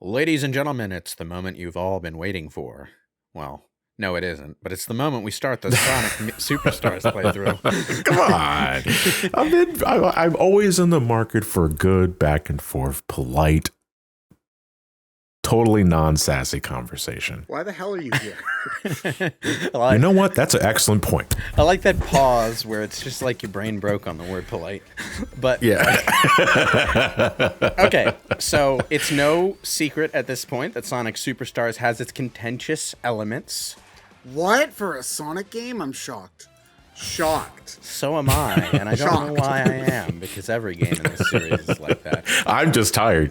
Ladies and gentlemen, it's the moment you've all been waiting for. Well, no, it isn't, but it's the moment we start the Sonic Superstars playthrough. Come on. I'm always in the market for good back and forth, polite, totally non-sassy conversation. Why the hell are you here? You know what? That's an excellent point. I like that pause where it's just like your brain broke on the word polite. But yeah. Okay, so it's no secret at this point that Sonic Superstars has its contentious elements. What? For a Sonic game? I'm shocked. Shocked. So am I, and I don't know why I am, because every game in this series is like that. I'm just tired.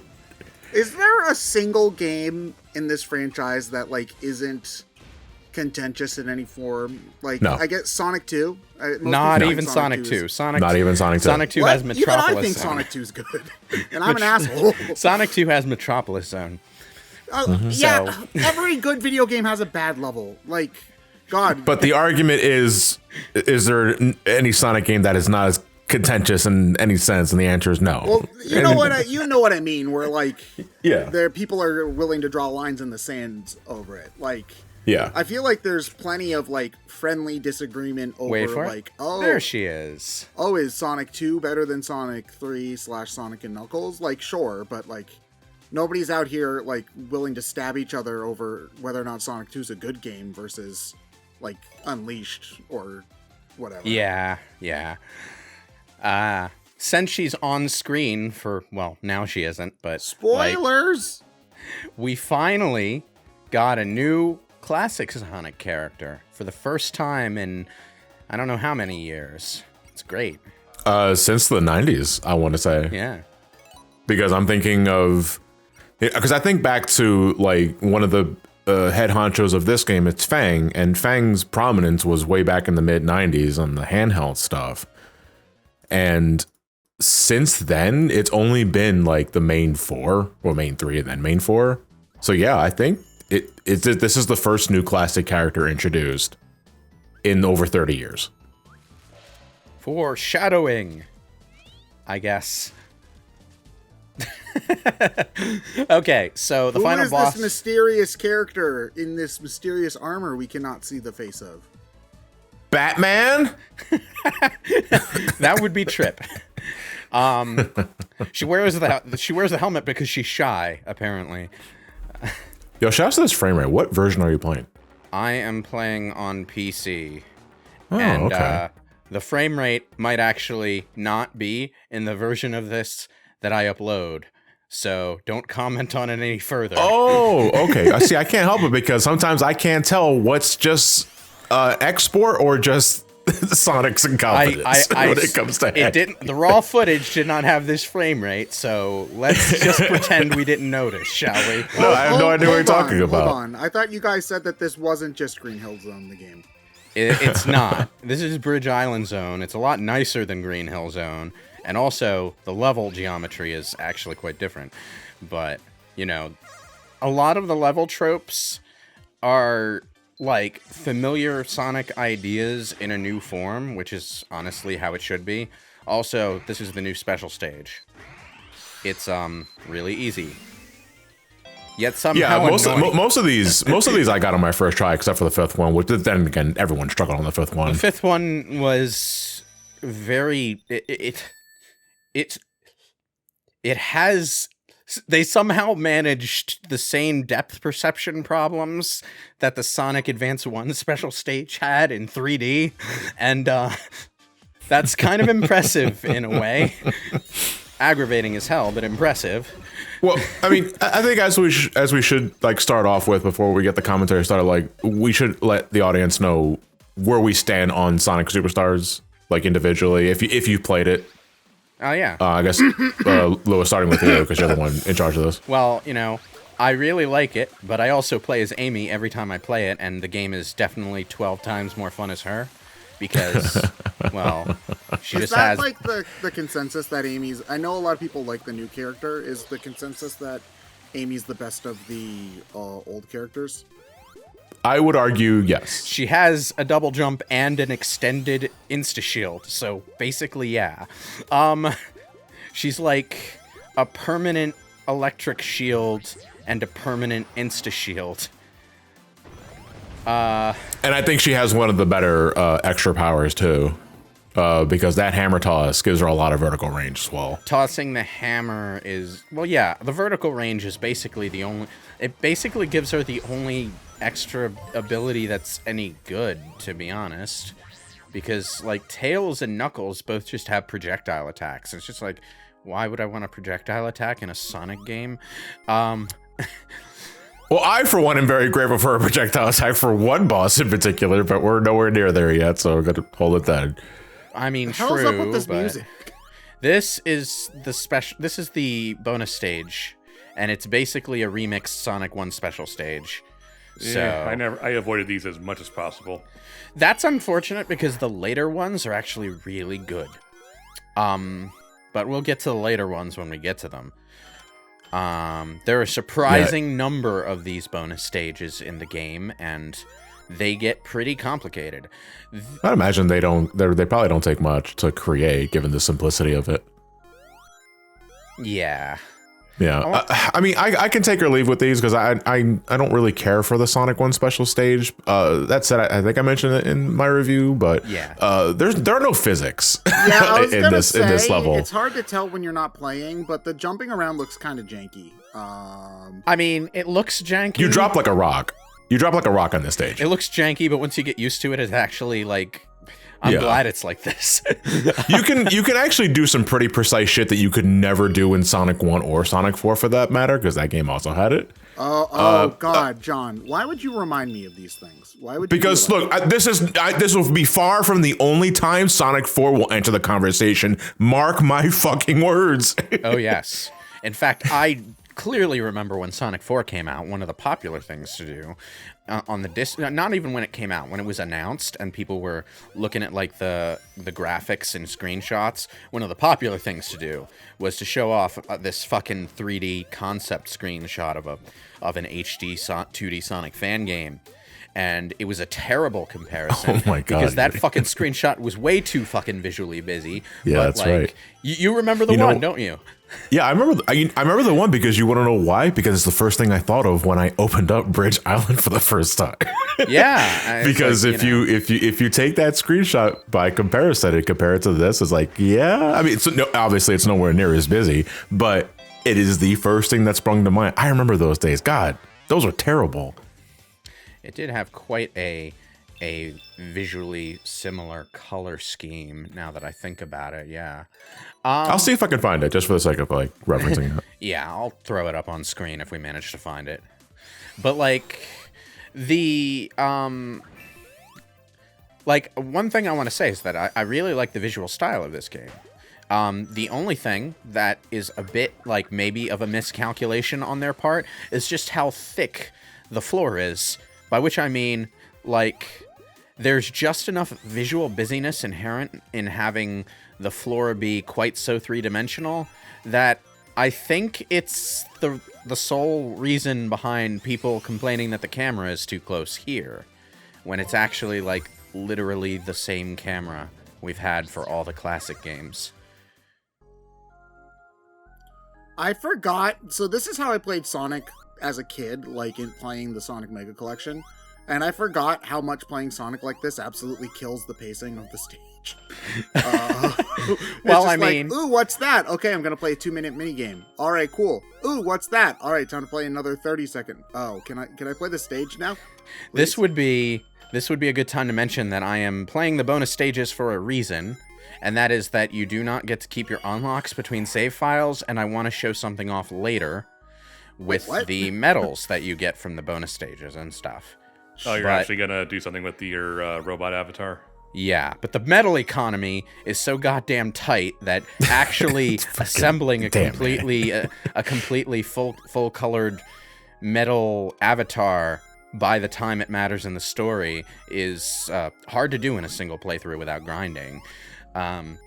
Is there a single game in this franchise that, like, isn't contentious in any form? Like, no. I get Sonic 2. Not even Sonic 2. Not even Sonic 2. Sonic 2 has Metropolis Even I think Zone. Sonic 2 is good. And I'm an asshole. Sonic 2 has Metropolis Zone. Yeah, So- every good video game has a bad level. Like, God. But the argument is there any Sonic game that is not as contentious in any sense? And the answer is no. Well, you know what I mean. Where, like, yeah, there people are willing to draw lines in the sand over it. Like, yeah, I feel like there's plenty of, like, friendly disagreement over, Wait for like, it. oh, There she is. oh, is Sonic 2 better than Sonic 3 / Sonic and Knuckles? Like, sure, but, like, nobody's out here, like, willing to stab each other over whether or not Sonic 2 is a good game versus, like, Unleashed or whatever. Yeah. Since she's on screen for, well, now she isn't, but Spoilers! we finally got a new classic Sonic character for the first time in I don't know how many years. It's great. Since the 90s, I want to say. Yeah. Because I'm thinking of, because I think back to, like, one of the head honchos of this game, it's Fang, and Fang's prominence was way back in the mid 90s on the handheld stuff. And since then, it's only been like the main 4, or main 3, and then main 4. So yeah, I think this is the first new classic character introduced in over 30 years. Foreshadowing, I guess. Okay, so the final boss. Who is this mysterious character in this mysterious armor we cannot see the face of? Batman? That would be Trip. She wears the helmet because she's shy, apparently. Yo, shout out to this frame rate. What version are you playing? I am playing on PC. Oh, And okay. the frame rate might actually not be in the version of this that I upload. So don't comment on it any further. Oh, okay. I see. I can't help it because sometimes I can't tell what's just export or just Sonic's incompetence when it comes to the raw footage did not have this frame rate, so let's just pretend we didn't notice, shall we? No, I have no idea what you're talking about. Hold on. I thought you guys said that this wasn't just Green Hill Zone, the game. It's not. This is Bridge Island Zone. It's a lot nicer than Green Hill Zone. And also, the level geometry is actually quite different. But, you know, a lot of the level tropes are, like, familiar Sonic ideas in a new form, which is honestly how it should be. Also, this is the new special stage. It's, really easy. Yet somehow... Yeah, most of these I got on my first try, except for the 5th one, which then again, everyone struggled on the 5th one. The 5th one was very... It has... They somehow managed the same depth perception problems that the Sonic Advance 1 special stage had in 3D, and that's kind of impressive in a way. Aggravating as hell, but impressive. Well, I mean, I think as we should like start off with before we get the commentary started, like we should let the audience know where we stand on Sonic Superstars, like individually, if you've played it. Oh, yeah. I guess, Louis, starting with you, because you're the one in charge of this. Well, you know, I really like it, but I also play as Amy every time I play it, and the game is definitely 12 times more fun as her, because, well, she just has... Is that, like, the consensus that Amy's... I know a lot of people like the new character. Is the consensus that Amy's the best of the old characters? I would argue yes. She has a double jump and an extended insta-shield, so basically, yeah. She's like a permanent electric shield and a permanent insta-shield. And I think she has one of the better extra powers, too. Because that hammer toss gives her a lot of vertical range as well. Tossing the hammer is... Well, yeah, the vertical range is basically the only... It basically gives her the only extra ability that's any good, to be honest. Because, like, Tails and Knuckles both just have projectile attacks. It's just like, why would I want a projectile attack in a Sonic game? Well, I, for one, am very grateful for a projectile attack for one boss in particular, but we're nowhere near there yet, so we're going to hold it then. I mean, What the hell's up with this but music? this is the special. This is the bonus stage, and it's basically a remixed Sonic 1 special stage. So Yeah, I avoided these as much as possible. that's unfortunate because the later ones are actually really good. But we'll get to the later ones when we get to them. There are a surprising number of these bonus stages in the game, and they get pretty complicated. I'd imagine they probably don't take much to create, given the simplicity of it. Yeah. Yeah, I mean, I can take or leave with these because I don't really care for the Sonic 1 special stage. That said, I think I mentioned it in my review, but Yeah. there are no physics Yeah, I was in gonna this say, in this level. it's hard to tell when you're not playing, but the jumping around looks kind of janky. I mean, it looks janky. You drop like a rock. You drop like a rock on this stage. It looks janky, but once you get used to it, it's actually like... I'm Yeah. glad it's like this. You can actually do some pretty precise shit that you could never do in Sonic 1 or Sonic 4 for that matter, because that game also had it. God, John, why would you remind me of these things? Why would you Because do that? look, this will be far from the only time Sonic 4 will enter the conversation. Mark my fucking words. Oh, yes. In fact, I clearly remember when Sonic 4 came out, one of the popular things to do on the disc, not even when it came out, when it was announced and people were looking at like the graphics and screenshots, one of the popular things to do was to show off this fucking 3D concept screenshot of an HD 2D Sonic fan game. And it was a terrible comparison. Oh my God. Because that fucking screenshot was way too fucking visually busy. Yeah, but, that's like, right. You remember the You know- one, don't you? Yeah, I remember. I remember the one because you want to know why? Because it's the first thing I thought of when I opened up Bridge Island for the first time. Yeah. it's Because like, if you take that screenshot by comparison and compare it to this, it's like, yeah. I mean, obviously it's nowhere near as busy, but it is the first thing that sprung to mind. I remember those days. God, those were terrible. It did have quite a visually similar color scheme now that I think about it, yeah. I'll see if I can find it just for the sake of like referencing it. Yeah, I'll throw it up on screen if we manage to find it. But like like one thing I want to say is that I really like the visual style of this game. The only thing that is a bit like maybe of a miscalculation on their part is just how thick the floor is. By which I mean, like, there's just enough visual busyness inherent in having the floor be quite so three-dimensional that I think it's the sole reason behind people complaining that the camera is too close here, when it's actually, like, literally the same camera we've had for all the classic games. I forgot. So this is how I played Sonic as a kid, like in playing the Sonic Mega Collection. And I forgot how much playing Sonic like this absolutely kills the pacing of the stage. Well, I like, mean... ooh, what's that? Okay, I'm going to play a 2-minute minigame. All right, cool. Ooh, what's that? All right, time to play another 30-second. Oh, can I play the stage now? This would be a good time to mention that I am playing the bonus stages for a reason, and that is that you do not get to keep your unlocks between save files, and I want to show something off later with What? the medals that you get from the bonus stages and stuff. Oh, you're But- actually gonna do something with your robot avatar? Yeah, but the medal economy is so goddamn tight that actually assembling a completely full colored metal avatar by the time it matters in the story is hard to do in a single playthrough without grinding.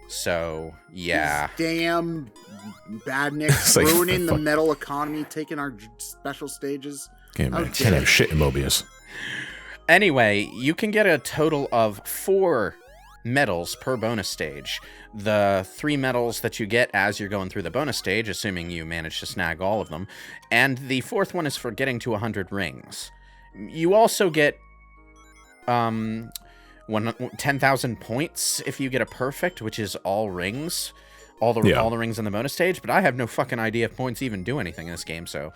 So yeah. These damn badniks like, ruining the fuck. metal economy, taking our special stages. Can't How can't dare have shit in Mobius. Anyway, you can get a total of 4 medals per bonus stage. The 3 medals that you get as you're going through the bonus stage, assuming you manage to snag all of them. And the 4th one is for getting to 100 rings. You also get 10,000 points if you get a perfect, which is all rings. All the rings in the bonus stage, but I have no fucking idea if points even do anything in this game, so...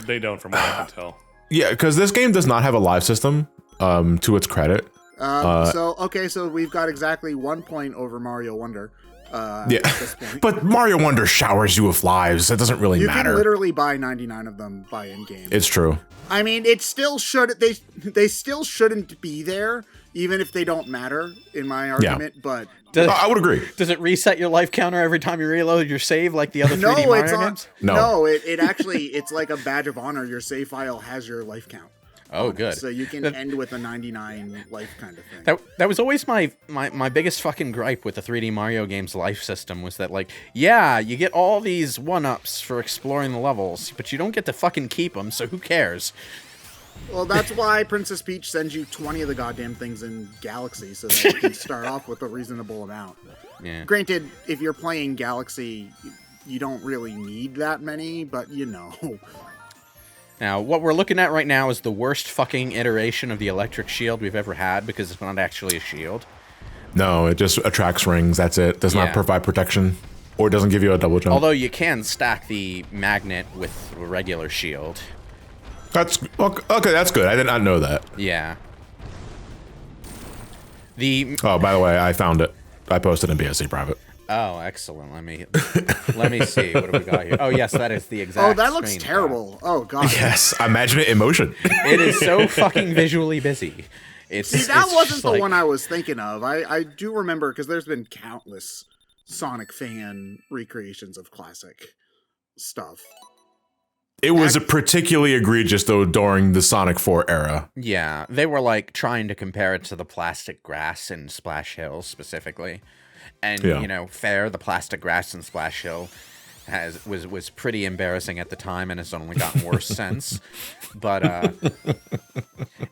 They don't, from what I can tell. Yeah, because this game does not have a live system, to its credit. So we've got exactly 1 point over Mario Wonder. At this point. But Mario Wonder showers you with lives. It doesn't really matter. You can literally buy 99 of them by in-game. It's true. I mean, it still should. They still shouldn't be there, even if they don't matter, in my argument. But I would agree. Does it reset your life counter every time you reload your save like the other 3D Mario games? No, it actually, it's like a badge of honor. Your save file has your life count. Oh, good. So you can end with a 99 life kind of thing. That was always my biggest fucking gripe with the 3D Mario game's life system was that, like, yeah, you get all these 1-ups for exploring the levels, but you don't get to fucking keep them, so who cares? Well, that's why Princess Peach sends you 20 of the goddamn things in Galaxy, so that you can start off with a reasonable amount. Yeah. Granted, if you're playing Galaxy, you don't really need that many, but you know... Now, what we're looking at right now is the worst fucking iteration of the electric shield we've ever had because it's not actually a shield. No, it just attracts rings. That's it. Does not provide protection, or it doesn't give you a double jump. Although you can stack the magnet with a regular shield. That's okay. That's good. I did not know that. Yeah. Oh, by the way, I found it. I posted in BSC private. Oh, excellent. Let me see. What have we got here? Oh, yes, that is the exact. Oh, that looks terrible. Oh, God. Yes, imagine it in motion. It is so fucking visually busy. That wasn't the one I was thinking of. I do remember, because there's been countless Sonic fan recreations of classic stuff. It was particularly egregious, though, during the Sonic 4 era. Yeah, they were, like, trying to compare it to the plastic grass in Splash Hill, specifically. And, you know, fair, the plastic grass in Splash Hill was pretty embarrassing at the time and has only gotten worse since. But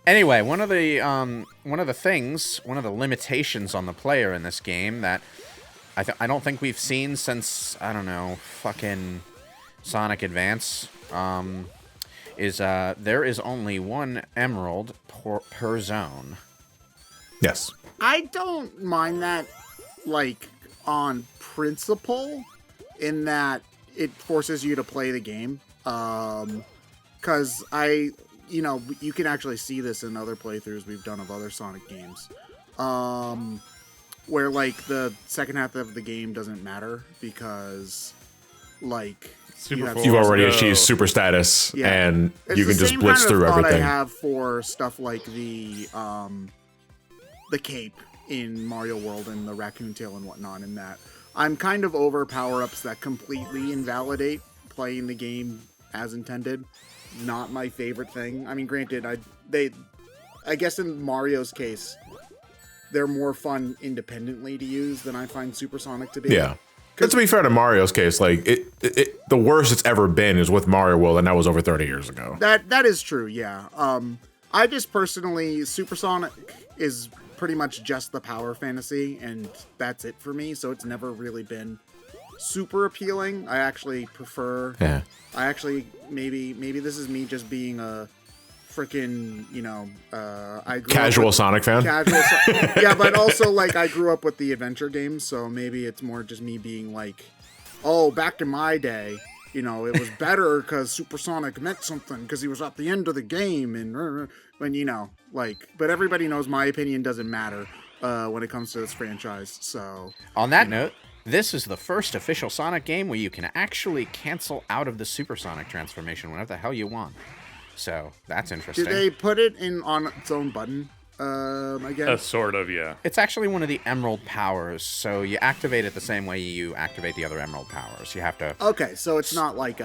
anyway, one of the limitations on the player in this game that I don't think we've seen since, I don't know, fucking Sonic Advance, is there is only 1 emerald per zone. Yes. I don't mind that, like, on principle, in that it forces you to play the game. Because you can actually see this in other playthroughs we've done of other Sonic games. Where, like, the second half of the game doesn't matter because, like... You've already achieved super status, and you can just blitz through everything. I have for stuff like the cape in Mario World and the raccoon tail and whatnot, in that I'm kind of over power-ups that completely invalidate playing the game as intended. Not my favorite thing. I mean, granted, I guess in Mario's case, they're more fun independently to use than I find Supersonic to be. Yeah. But to be fair to Mario's case, like the worst it's ever been is with Mario World, and that was over 30 years ago. That is true, yeah. I just personally, Supersonic is pretty much just the power fantasy, and that's it for me. So it's never really been super appealing. I actually prefer. Yeah. I actually maybe this is me just being a freaking, casual Sonic fan. Yeah, but also, like, I grew up with the adventure games, so maybe it's more just me being like, oh, back in my day, it was better because Supersonic meant something because he was at the end of the game, and when but everybody knows my opinion doesn't matter when it comes to this franchise. So on that note, this is the first official Sonic game where you can actually cancel out of the Supersonic transformation whenever the hell you want. So that's interesting. Did they put it on its own button again? Sort of, yeah. It's actually one of the Emerald powers, so you activate it the same way you activate the other Emerald powers. You have to... Okay, so it's not like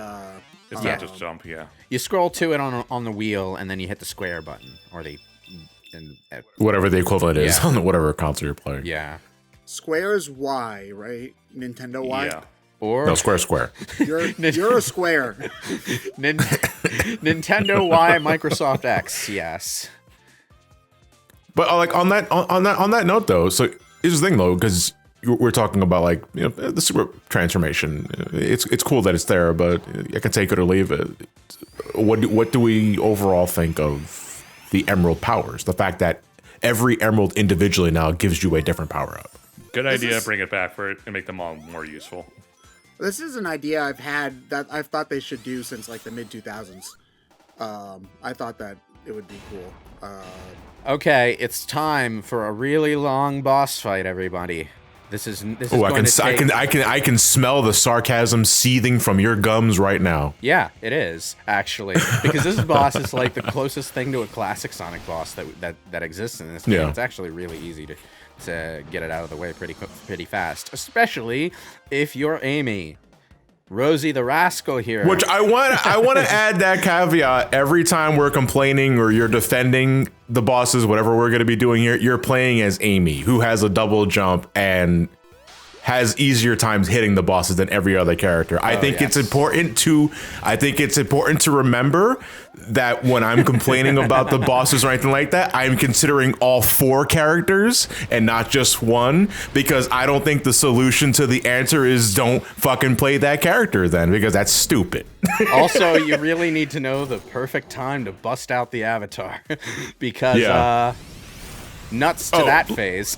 It's not just jump, yeah. You scroll to it on the wheel, and then you hit the square button, or whatever the equivalent is on whatever console you're playing. Yeah. Square is Y, right? Nintendo Y? Yeah. Or square. You're a square. Nintendo Y, Microsoft X, yes. But like on that note though, so here's the thing though, because we're talking about like, you know, the super transformation. It's cool that it's there, but I can take it or leave it. What do we overall think of the emerald powers? The fact that every emerald individually now gives you a different power up. Good idea. Bring it back for it and make them all more useful. This is an idea I've had that I've thought they should do since like the mid 2000s. I thought that it would be cool. Okay, it's time for a really long boss fight, everybody. This is Oh, going to take... I can smell the sarcasm seething from your gums right now. Yeah, it is actually, because this boss is like the closest thing to a classic Sonic boss that exists in this game. Yeah. It's actually really easy to get it out of the way pretty fast, especially if you're Amy. Rosie the Rascal here. Which I want to add that caveat every time we're complaining or you're defending the bosses, whatever we're going to be doing here, you're playing as Amy, who has a double jump and has easier times hitting the bosses than every other character. I think it's important to remember that when I'm complaining about the bosses or anything like that, I'm considering all 4 characters and not just one, because I don't think the solution to the answer is don't fucking play that character then, because that's stupid. Also, you really need to know the perfect time to bust out the avatar, because nuts to that phase.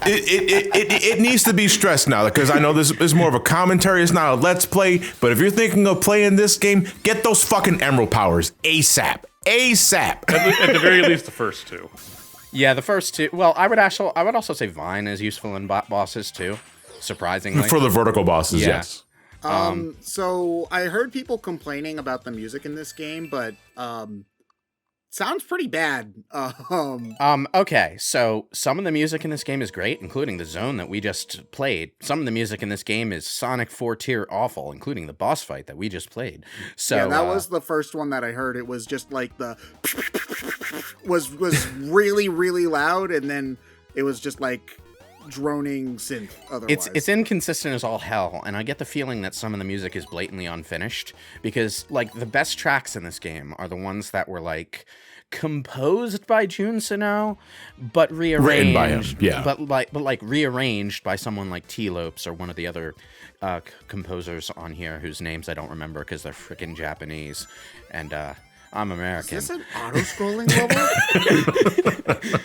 It needs to be stressed now, because I know this is more of a commentary. It's not a let's play. But if you're thinking of playing this game, get those fucking emerald powers ASAP. ASAP. At the very least, the first 2. Yeah, the first 2. Well, I would also say Vine is useful in bosses too. Surprisingly, For the vertical bosses, Yeah. yes. So I heard people complaining about the music in this game, but sounds pretty bad. Okay, so some of the music in this game is great, including the zone that we just played. Some of the music in this game is Sonic 4-tier awful, including the boss fight that we just played. So yeah, that was the first one that I heard. It was just like the was really, really loud, and then it was just like droning synth otherwise. It's inconsistent as all hell, and I get the feeling that some of the music is blatantly unfinished, because like the best tracks in this game are the ones that were like composed by Jun Sano, but rearranged Written by him, yeah. but like rearranged by someone like T. Lopes or one of the other composers on here whose names I don't remember because they're freaking Japanese, and I'm American. Is this an auto-scrolling level?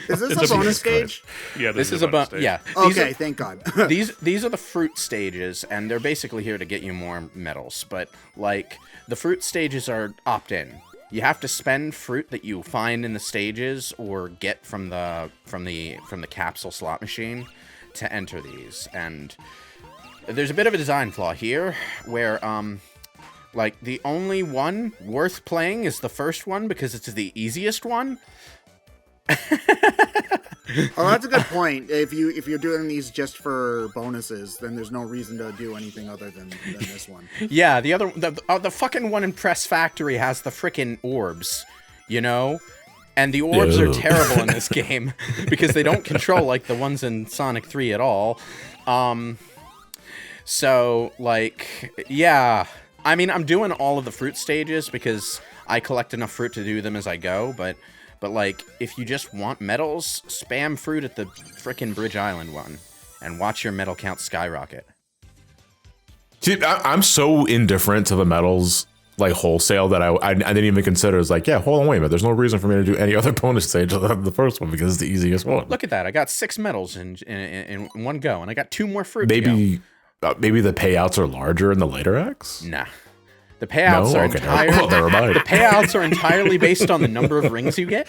Is this a bonus stage? Yeah, This is a bonus stage. Yeah. Okay, thank God. These are the fruit stages, and they're basically here to get you more medals. But like the fruit stages are opt-in. You have to spend fruit that you find in the stages or get from the capsule slot machine to enter these. And there's a bit of a design flaw here, where like the only one worth playing is the first one because it's the easiest one. Oh, that's a good point. If you're doing these just for bonuses, then there's no reason to do anything other than this one. Yeah, the fucking one in Press Factory has the frickin' orbs, you know? And the orbs are terrible in this game because they don't control like the ones in Sonic 3 at all. So, like, yeah. I mean, I'm doing all of the fruit stages because I collect enough fruit to do them as I go, but like, if you just want medals, spam fruit at the frickin' Bridge Island one, and watch your medal count skyrocket. See, I'm so indifferent to the medals, like, wholesale, that I didn't even consider. It's like, yeah, hold on, wait a minute. There's no reason for me to do any other bonus stage other than the first one because it's the easiest one. Look at that. I got 6 medals in one go, and I got 2 more fruit Maybe the payouts are larger in the later acts? Nah. The payouts are the payouts are entirely based on the number of rings you get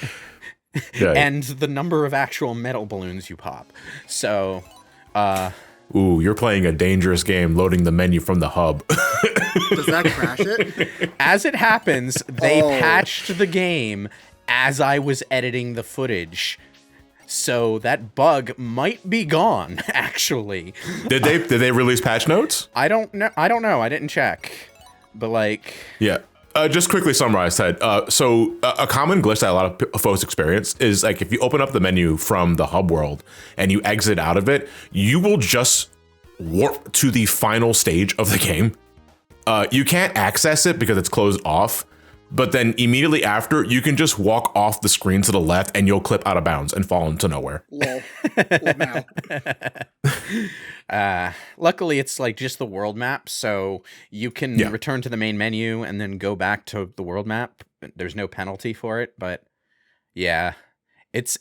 and the number of actual metal balloons you pop. So, ooh, you're playing a dangerous game loading the menu from the hub. Does that crash it? As it happens, they patched the game as I was editing the footage. So that bug might be gone, actually. Did they release patch notes? I don't know. I didn't check. But like, yeah. Just quickly summarize that. So a common glitch that a lot of folks experience is like if you open up the menu from the hub world and you exit out of it, you will just warp to the final stage of the game. You can't access it because it's closed off, but then immediately after, you can just walk off the screen to the left and you'll clip out of bounds and fall into nowhere. Lol. Now. Luckily, it's like just the world map, so you can return to the main menu and then go back to the world map. There's no penalty for it, but yeah. It's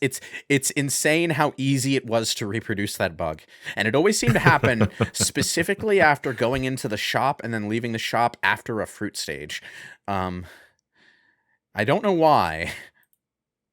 insane how easy it was to reproduce that bug. And it always seemed to happen specifically after going into the shop and then leaving the shop after a fruit stage. I don't know why,